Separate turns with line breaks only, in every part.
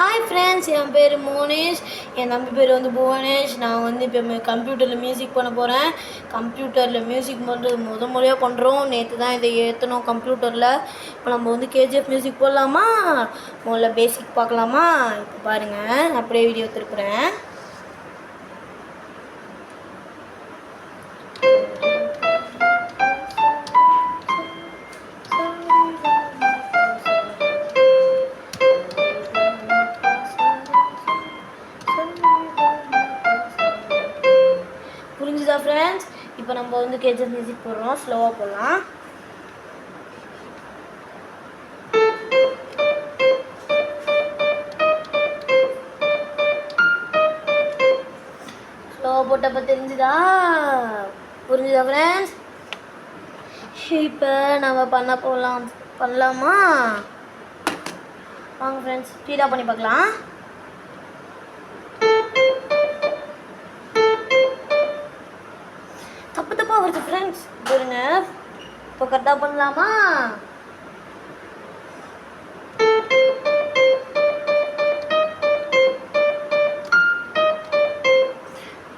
Hi friends, என் பேர் மோனேஷ். என் தம்பி பேர் வந்து புவனேஷ். நான் வந்து இப்போ கம்ப்யூட்டரில் மியூசிக் பண்ண போகிறேன். கம்ப்யூட்டரில் மியூசிக் பண்ணுறது முறையாக பண்ணுறோம். நேற்று தான் இதை ஏற்றணும் கம்ப்யூட்டரில். இப்போ நம்ம வந்து கேஜிஎஃப் மியூசிக் போடலாமா? முதல்ல பேசிக் பார்க்கலாமா? இப்போ பாருங்கள், அப்படியே வீடியோ திருப்புறேன். புரிஞ்சுதா ஃப்ரெண்ட்ஸ்? இப்போ நம்ம வந்து கேஜிஎஃப் மியூசிக் போடுறோம். ஸ்லோவாக போடலாம். ஸ்லோவாக போட்டப்போ தெரிஞ்சுதா? புரிஞ்சுதா ஃப்ரெண்ட்ஸ்? இப்போ நம்ம பண்ணலாமா? வாங்க ஃப்ரெண்ட்ஸ், ஸ்பீடாக பண்ணி பார்க்கலாம். தப்பாக வருது ஃப்ரெண்ட்ஸ், பாருங்க. இப்போ கரெக்டாக பண்ணலாமா?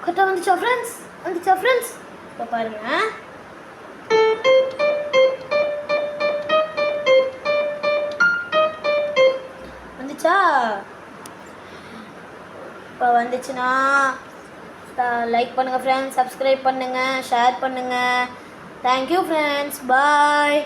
கரெக்டாக வந்துச்சா ஃப்ரெண்ட்ஸ்? இப்போ பாருங்க. வந்துச்சா? இப்போ வந்துச்சுன்னா லைக் பண்ணுங்கள் ஃப்ரெண்ட்ஸ், சப்ஸ்கிரைப் பண்ணுங்கள், ஷேர் பண்ணுங்கள். தேங்க்யூ ஃப்ரெண்ட்ஸ், பாய்.